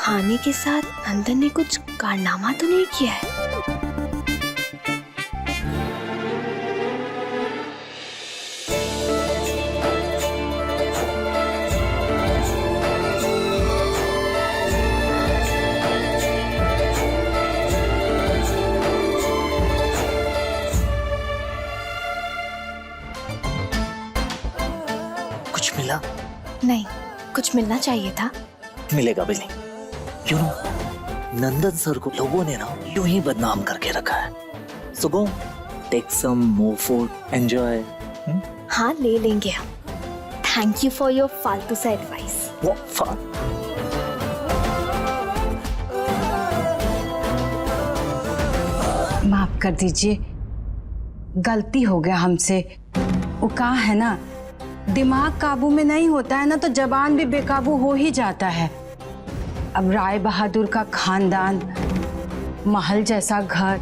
खाने के साथ नंदन ने कुछ कारनामा तो नहीं किया है? कुछ मिला? नहीं, कुछ मिलना चाहिए था। मिलेगा भी नहीं। क्यों? नंदन सर को लोगों ने ना यूं ही बदनाम करके रखा है। So go take some more food, enjoy. हाँ, ले लेंगे हम। थैंक यू फॉर योर फालतू सा एडवाइस। माफ कर दीजिए, गलती हो गया हमसे। वो कहा है ना, दिमाग काबू में नहीं होता है ना तो जबान भी बेकाबू हो ही जाता है। अब राय बहादुर का खानदान, महल जैसा घर,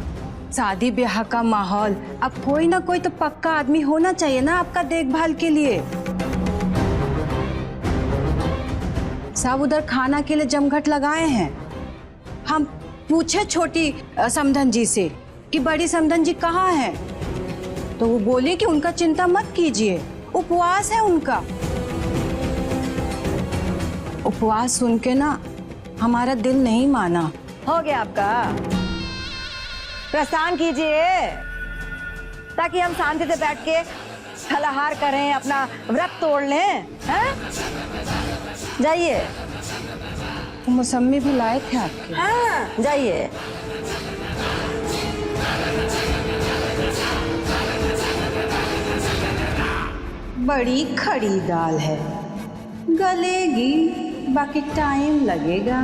शादी ब्याह का माहौल, अब कोई ना कोई तो पक्का आदमी होना चाहिए ना आपका देखभाल के लिए। सब उधर खाना के लिए जमघट लगाए हैं। हम पूछे छोटी समधन जी से कि बड़ी समधन जी कहाँ हैं, तो वो बोली कि उनका चिंता मत कीजिए, उपवास है उनका। उपवास सुन के ना हमारा दिल नहीं माना। हो गया आपका? प्रस्थान कीजिए ताकि हम शांति से बैठ के फलाहार करें, अपना व्रत तोड़ लें। हैं? जाइए। मौसमी भी लाए थे आपके। हाँ, जाइए। बड़ी खड़ी दाल है, गलेगी, बाकी टाइम लगेगा।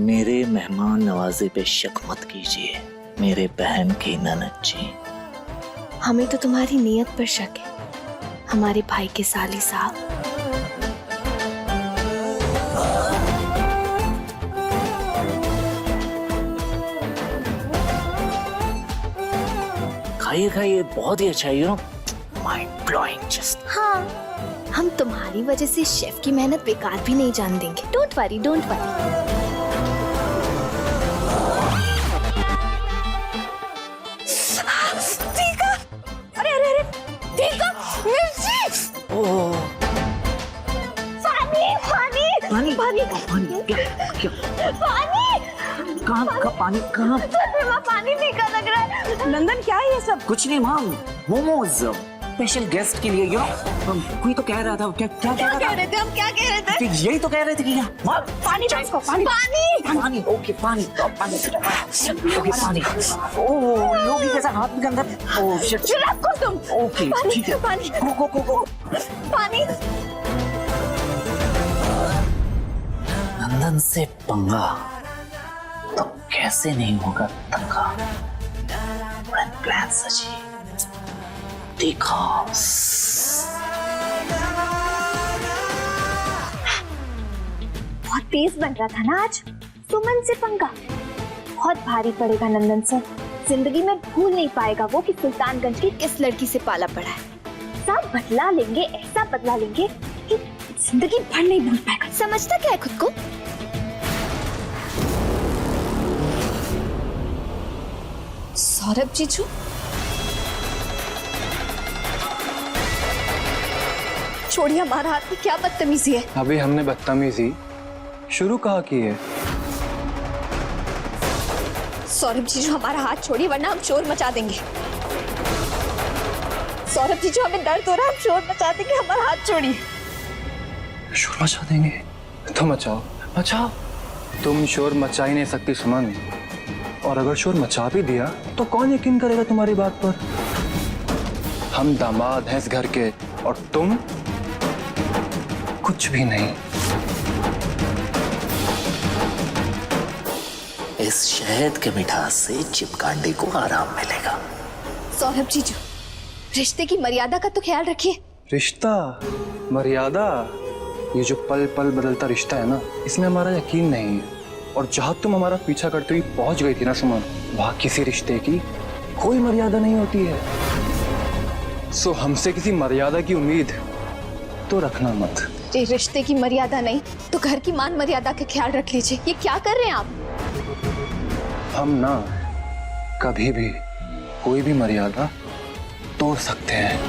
मेरे मेहमान नवाजे पे शक मत कीजिए मेरे बहन की ननद जी। हमें तो तुम्हारी नीयत पर शक है, हमारे भाई के साली साहब। खाइए खाइए, बहुत ही अच्छा है, you know, mind blowing just. हाँ, हम तुम्हारी वजह से शेफ की मेहनत बेकार भी नहीं जान देंगे। Don't worry, don't worry. पानी पानी पानी क्या क्या कहाँ पानी कहाँ? पानी फीका लग रहा है। नंदन क्या है ये सब? कुछ नहीं माम, मोमोज स्पेशल गेस्ट के लिए। यू नो, कोई तो कह रहा था, क्या क्या कह रहे थे? हम क्या कह रहे थे? यही तो कह रहे थे कि क्या पानी दो इसको, पानी। पानी ओके, पानी पानी ओके, पानी। ओह, लोगी के साथ हाथ के अंदर। ओह शिट, रखो तुम। ओके ठीक है, पानी गो पानी। नंदन से पंगा तो कैसे नहीं होगा तंगा। प्लान सची देखा। बहुत तेज बन रहा था ना आज। सुमन से पंगा बहुत भारी पड़ेगा नंदन सर। जिंदगी में भूल नहीं पाएगा वो कि सुल्तानगंज की किस लड़की से पाला पड़ा है। सब बदला लेंगे, ऐसा बदला लेंगे कि जिंदगी भर नहीं भूल पाएगा। समझता क्या है खुद को? सौरभ जीजू, छोड़िए, हमारा हाथ में क्या बदतमीजी है। अभी हमने बदतमीजी शुरू कहाँ की है? सौरभ जीजू, हमारा हाथ छोड़िए वरना हम शोर मचा देंगे। सौरभ जीजू, हमें दर्द हो रहा है, हम शोर मचा देंगे, हमारा हाथ छोड़िए। शोर मचा देंगे तो मचाओ मचाओ। तुम शोर मचा ही नहीं सकती सुमन, और अगर शोर मचा भी दिया तो कौन यकीन करेगा तुम्हारी बात पर? हम दामाद हैं इस घर के और तुम कुछ भी नहीं। इस शहद के मिठास से चिपकांडी को आराम मिलेगा। सौरभ जीजू, रिश्ते की मर्यादा का तो ख्याल रखिए। रिश्ता, मर्यादा, ये जो पल पल बदलता रिश्ता है ना, इसमें हमारा यकीन नहीं है। और जहां तुम हमारा पीछा करते हुए पहुंच गई थी ना सुमन, वहां किसी रिश्ते की कोई मर्यादा नहीं होती है। सो हमसे किसी मर्यादा की उम्मीद तो रखना मत। ये रिश्ते की मर्यादा नहीं तो घर की मान मर्यादा का ख्याल रख लीजिए। ये क्या कर रहे हैं आप? हम ना कभी भी कोई भी मर्यादा तोड़ सकते हैं।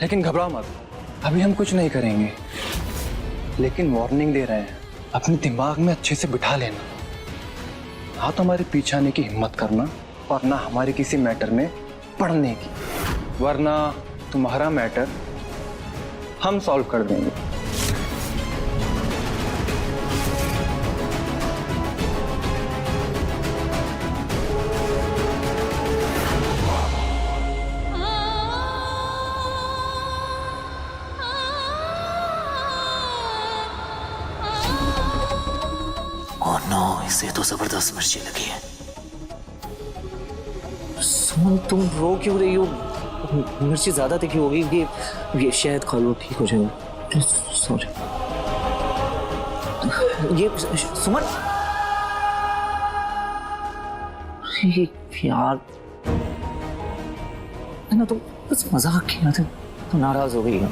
लेकिन घबराओ मत, अभी हम कुछ नहीं करेंगे। लेकिन वार्निंग दे रहे हैं, अपने दिमाग में अच्छे से बिठा लेना। हाँ, तो हमारे पीछे आने की हिम्मत करना और ना हमारे किसी मैटर में पढ़ने की, वरना तुम्हारा मैटर हम सॉल्व कर देंगे। ओह नो, इसे तो जबरदस्त मिर्ची लगी है। सुमन, तुम रो क्यों रही हो? मिर्ची ज्यादा तीखी होगी। ये शहद खा लो, ठीक हो जाएगा। सॉरी। ये सुमन, ये यार है ना, तो बस मजाक किया था, तो नाराज हो गई है।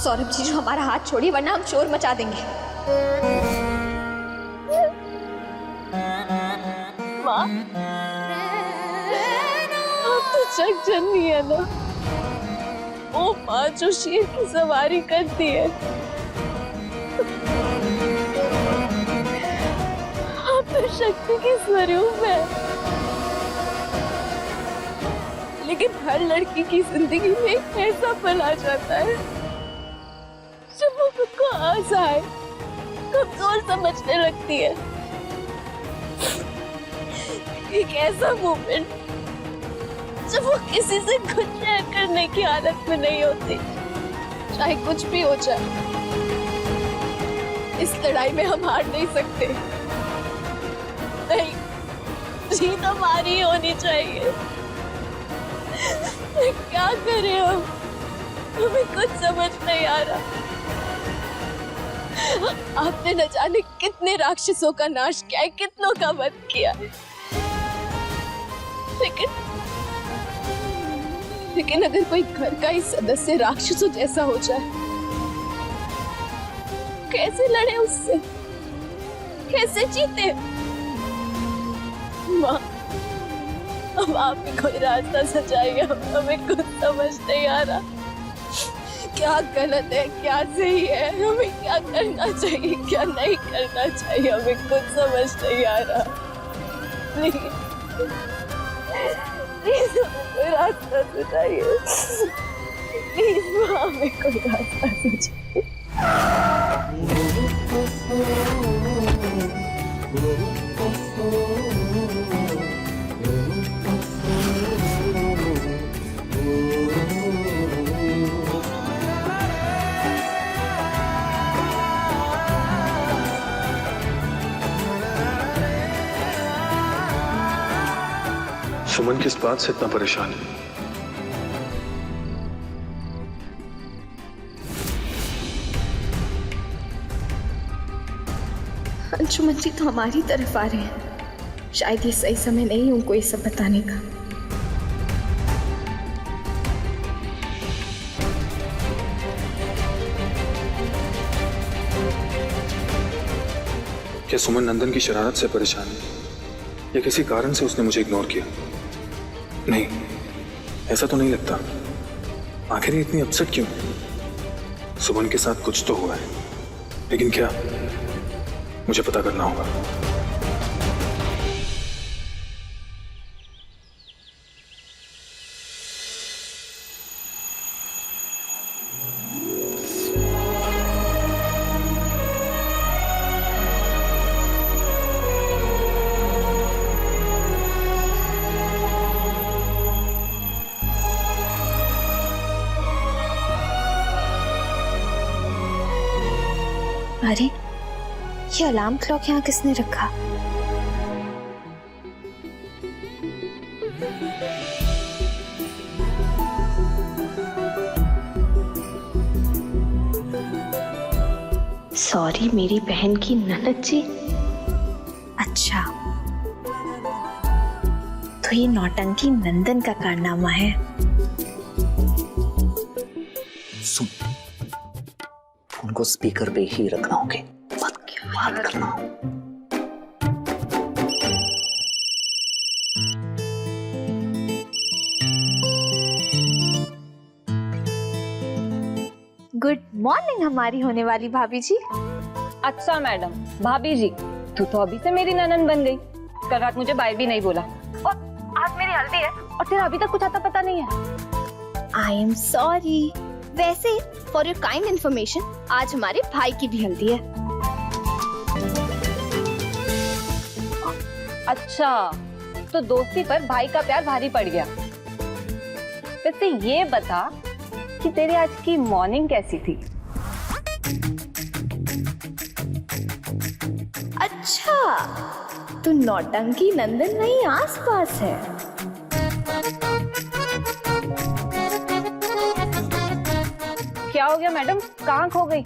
सौरभ जी, जो हमारा हाथ छोड़िए वरना हम शोर मचा देंगे। माँ, आप तो जग जननी है ना। ओ माँ, जो शेर की सवारी करती है। आप तो शक्ति की स्वरूप है। लेकिन हर लड़की की जिंदगी में एक ऐसा पल आ जाता है जब वो खुद को असहाय, कमजोर समझने लगती है। एक ऐसा मोमेंट जब वो किसी से कुछ शेयर करने की हालत में नहीं होती। चाहे कुछ भी हो जाए, इस लड़ाई में हम हार नहीं सकते। नहीं, जीत हमारी होनी चाहिए। क्या करें हम? हमें कुछ समझ नहीं आ रहा। आपने न जाने कितने राक्षसों का नाश किया है, कितनों का वध किया है। लेकिन अगर कोई घर का ही सदस्य राक्षसों जैसा हो जाए, कैसे लड़े उससे? कैसे जीते? माँ, अब आप ही कोई रास्ता सजाइए। हमें कुछ समझ नहीं आ रहा। क्या गलत है, क्या सही है, हमें क्या करना चाहिए, क्या नहीं करना चाहिए, हमें कुछ समझ नहीं आ रहा। प्लीज कोई रास्ता सुझाइए। प्लीज हमें कोई रास्ता सुझाइए। सुमन किस बात से इतना परेशान है? अंशुमन जी तो हमारी तरफ आ रहे हैं। शायद ये सही समय नहीं उनको ये सब बताने का। क्या सुमन नंदन की शरारत से परेशान है या किसी कारण से उसने मुझे इग्नोर किया? नहीं, ऐसा तो नहीं लगता। आखिर ये इतनी अपसेट क्यों? सुमन के साथ कुछ तो हुआ है, लेकिन क्या? मुझे पता करना होगा। अरे ये अलार्म क्लॉक यहाँ किसने रखा? सॉरी मेरी बहन की ननद जी। अच्छा तो ये नौटंकी नंदन का कारनामा है। सुन, फोन को स्पीकर पे ही रखना होगा, बात करना। गुड मॉर्निंग हमारी होने वाली भाभी जी। अच्छा मैडम, भाभी जी तू तो अभी से मेरी ननन बन गई। कल रात मुझे बाय भी नहीं बोला और आज मेरी हल्दी है और तेरा अभी तक कुछ आता पता नहीं है। I am sorry. वैसे फॉर योर काइंड इन्फॉर्मेशन आज हमारे भाई की भी हल्दी है। अच्छा तो दोस्ती पर भाई का प्यार भारी पड़ गया। वैसे ये बता कि तेरी आज की मॉर्निंग कैसी थी? अच्छा तो नौटंकी नंदन वहीं आसपास है। क्या हो गया मैडम, कहाँ खो गई?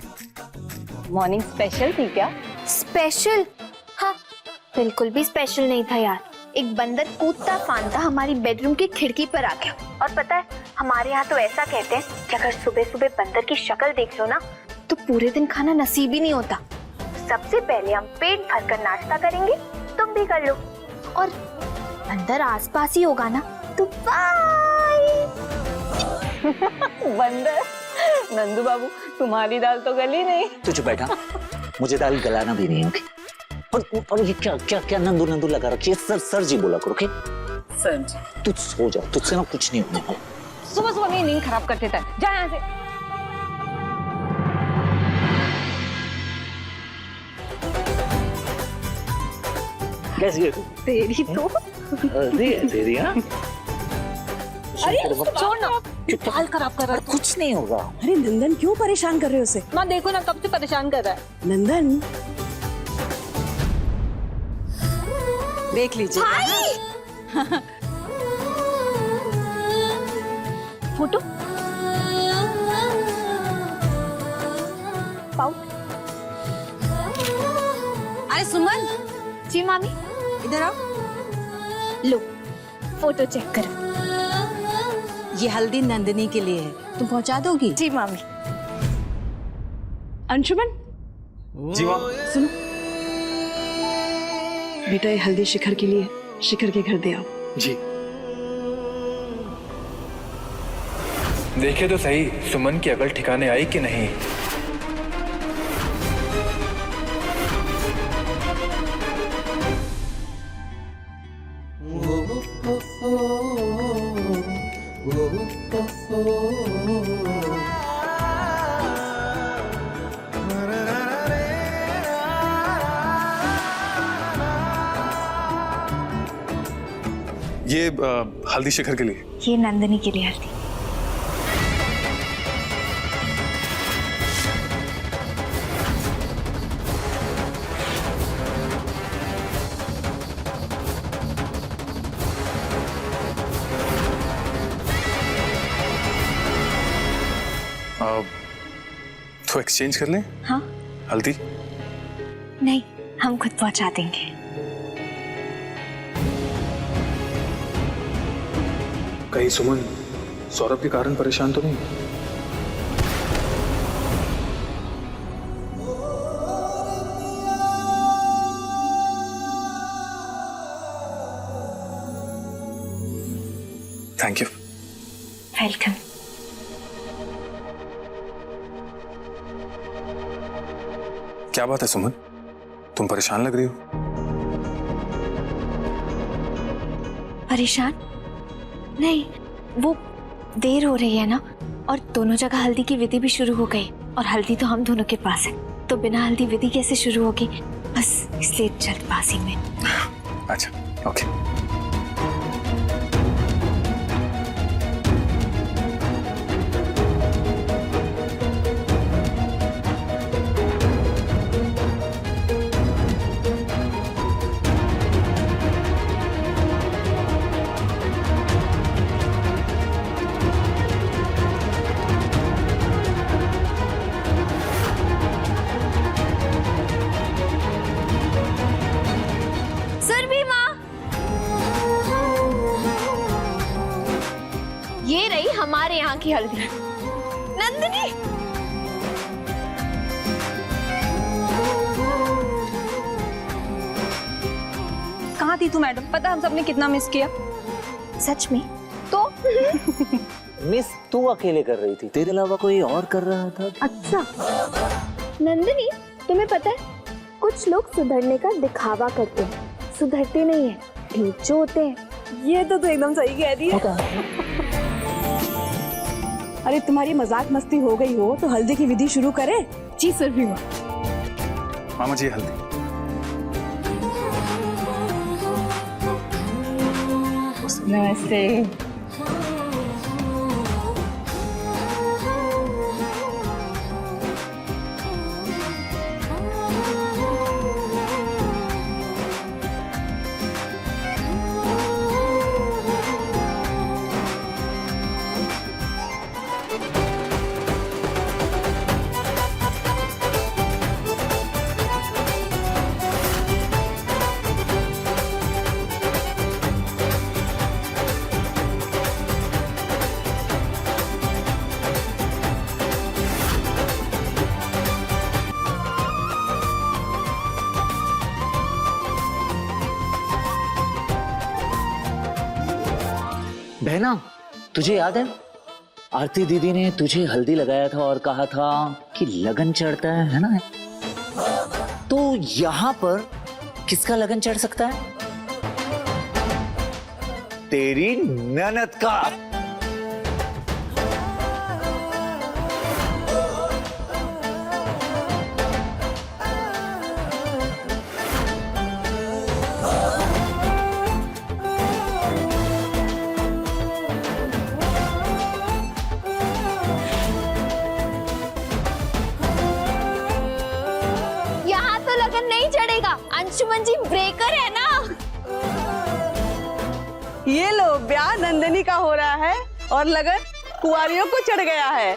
मॉर्निंग स्पेशल थी क्या? स्पेशल? हाँ बिल्कुल भी स्पेशल नहीं था यार। एक बंदर कूदता फांदता हमारी बेडरूम की खिड़की पर आ गया। और पता है हमारे यहाँ तो ऐसा कहते हैं कि अगर सुबह सुबह बंदर की शक्ल देख लो ना तो पूरे दिन खाना नसीब ही नहीं होता। सबसे पहले हम पेट भरकर नाश्ता करेंगे, तुम भी कर लो। और बंदर आसपास ही होगा ना तो बाय। बंदर? नंदू बाबू तुम्हारी दाल तो गली नहीं। तू चुप बैठा, मुझे दाल गलाना भी नहीं होगी। और ये क्या क्या क्या नंदू नंदू लगा रखी है? सर जी बोला करो। सर जी तू सो जा, तुझसे ना कुछ नहीं होने वाला। सुबह सुबह मेरी नींद खराब कर देता है। जा यहाँ से। कैसी है? तेरी तो तेरी हाँ? अरे छोड़ ना, बाल खराब कर रहा है। कुछ नहीं होगा। अरे नंदन क्यों परेशान कर रहे हो उसे? माँ देखो ना कब से परेशान कर रहा है। नंदन देख लीजिए फोटो पाउट। अरे सुमन, जी मामी। इधर आओ। लो फोटो चेक करो। ये हल्दी नंदिनी के लिए है, तुम पहुंचा दोगी? जी मामी। अंशुमन जी माँ। सुनो बेटा, ये हल्दी शिखर के लिए, शिखर के घर दे आओ। जी। देखे तो सही सुमन की अकल ठिकाने आई कि नहीं। ये हल्दी शिखर के लिए। ये नंदिनी के लिए हल्दी। तो एक्सचेंज कर लें? हाँ हल्दी? नहीं, हम खुद पहुंचा देंगे। कहीं सुमन सौरभ के कारण परेशान तो नहीं? Thank you. वेलकम। क्या बात है सुमन, तुम परेशान लग रही हो? परेशान नहीं, वो देर हो रही है ना, और दोनों जगह हल्दी की विधि भी शुरू हो गई, और हल्दी तो हम दोनों के पास है, तो बिना हल्दी विधि कैसे शुरू होगी? बस इसलिए जल्दबाजी में। अच्छा ओके। नंदिनी, कहाँ थी तू मैडम? पता हम सबने कितना मिस किया। सच में? तो मिस तू अकेले कर रही थी, तेरे अलावा कोई और कर रहा था? अच्छा नंदिनी, तुम्हें पता है कुछ लोग सुधरने का दिखावा करते हैं, सुधरते नहीं है, ठीक जो होते हैं। ये तो तू एकदम सही कह रही है। अरे तुम्हारी मजाक मस्ती हो गई हो तो हल्दी की विधि शुरू करें। जी सर भी हुआ। मामा जी हल्दी। नमस्ते। बहना, तुझे याद है आरती दीदी ने तुझे हल्दी लगाया था और कहा था कि लगन चढ़ता है ना? तो यहाँ पर किसका लगन चढ़ सकता है? तेरी ननद का। यहाँ तो लगन नहीं चढ़ेगा, अंशुमन जी ब्रेकर है ना। ये लो, ब्याह नंदिनी का हो रहा है और लगन कुंवारियों को चढ़ गया है।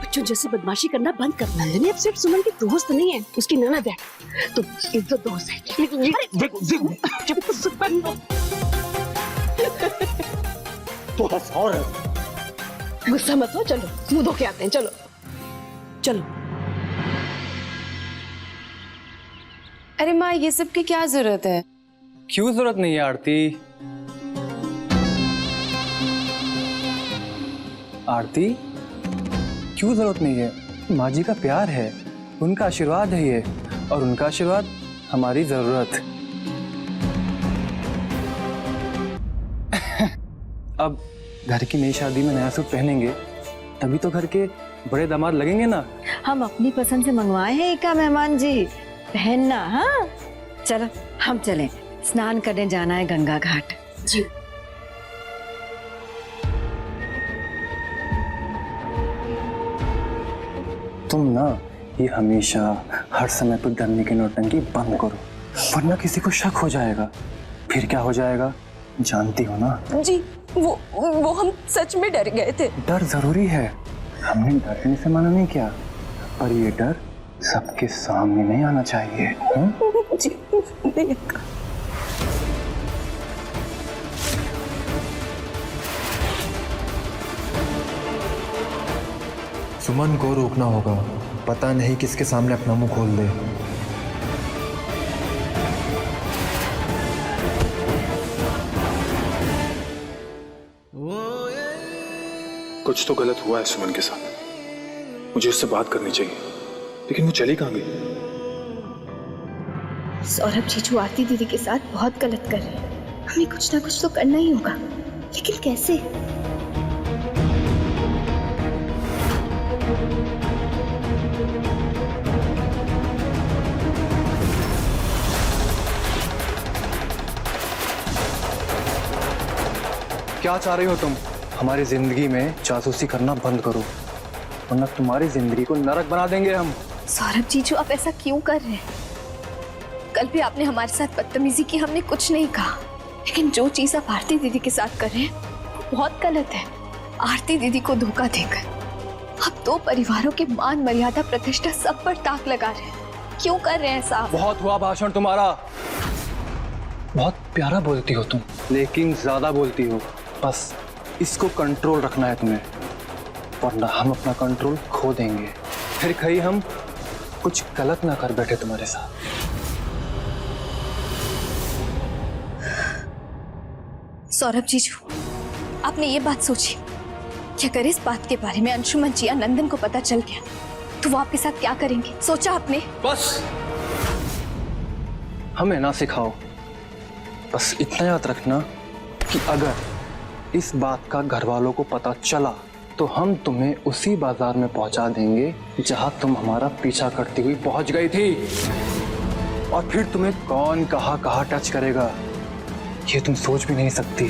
बच्चों जैसे बदमाशी करना बंद कर। नंदिनी अब सिर्फ सुमन की दोस्त नहीं है, उसकी ननद है। तो एक दो दोस्त है। तो बस और गुस्सा मत हो, चलो मुंह धो के आते हैं। चलो चलो। अरे माँ, ये सब की क्या जरूरत है? क्यों जरूरत नहीं है आरती? आरती, क्यों जरूरत नहीं है? माँ जी का प्यार है, उनका आशीर्वाद है ये, और उनका आशीर्वाद हमारी जरूरत। अब घर की नई शादी में नया सूट पहनेंगे तभी तो घर के बड़े दामाद लगेंगे ना। हम अपनी पसंद से मंगवाए हैं एका मेहमान जी, पहनना। हाँ चलो हम चलें, स्नान करने जाना है गंगा घाट। जी। तुम ना ये हमेशा हर समय पर डरने की नौटंकी बंद करो, वरना किसी को शक हो जाएगा। फिर क्या हो जाएगा जानती हो ना? जी, वो हम सच में डर गए थे। डर जरूरी है, हमने डरने से मना नहीं किया, पर ये डर सबके सामने नहीं आना चाहिए। जी नहीं। सुमन को रोकना होगा, पता नहीं किसके सामने अपना मुंह खोल दे। कुछ तो गलत हुआ है सुमन के साथ, मुझे उससे बात करनी चाहिए, लेकिन वो चली कहाँ गई? सौरभ जीजू आरती दीदी के साथ बहुत गलत कर रहे हैं, हमें कुछ ना कुछ तो करना ही होगा, लेकिन कैसे? क्या चाह रही हो तुम? हमारी जिंदगी में जासूसी करना बंद करो, वरना तुम्हारी जिंदगी को नरक बना देंगे हम। सौरभ जीजू आप ऐसा क्यों कर रहे हैं? कल भी आपने हमारे साथ बदतमीजी की, हमने कुछ नहीं कहा, लेकिन जो चीज आप आरती दीदी के साथ कर रहे हैं वो बहुत गलत है। आरती दीदी को धोखा देकर आप दो परिवारों के मान मर्यादा प्रतिष्ठा सब पर ताक लगा रहे हैं। क्यों कर रहे हैं साहब? बहुत हुआ भाषण तुम्हारा। बहुत प्यारा बोलती हो तुम, लेकिन ज्यादा बोलती हो। बस इसको कंट्रोल रखना है तुम्हें, वरना हम अपना कंट्रोल खो देंगे। फिर कहीं हम कुछ गलत ना कर बैठे तुम्हारे साथ। सौरभ जीजू, आपने ये बात सोची कि अगर इस बात के बारे में अंशुमन जी या नंदन को पता चल गया तो वो आपके साथ क्या करेंगे? सोचा आपने? बस हमें ना सिखाओ। बस इतना याद रखना कि अगर इस बात का घर वालों को पता चला तो हम तुम्हें उसी बाजार में पहुंचा देंगे जहां तुम हमारा पीछा करती हुई पहुंच गई थी। और फिर तुम्हें कौन कहां टच करेगा ये तुम सोच भी नहीं सकती।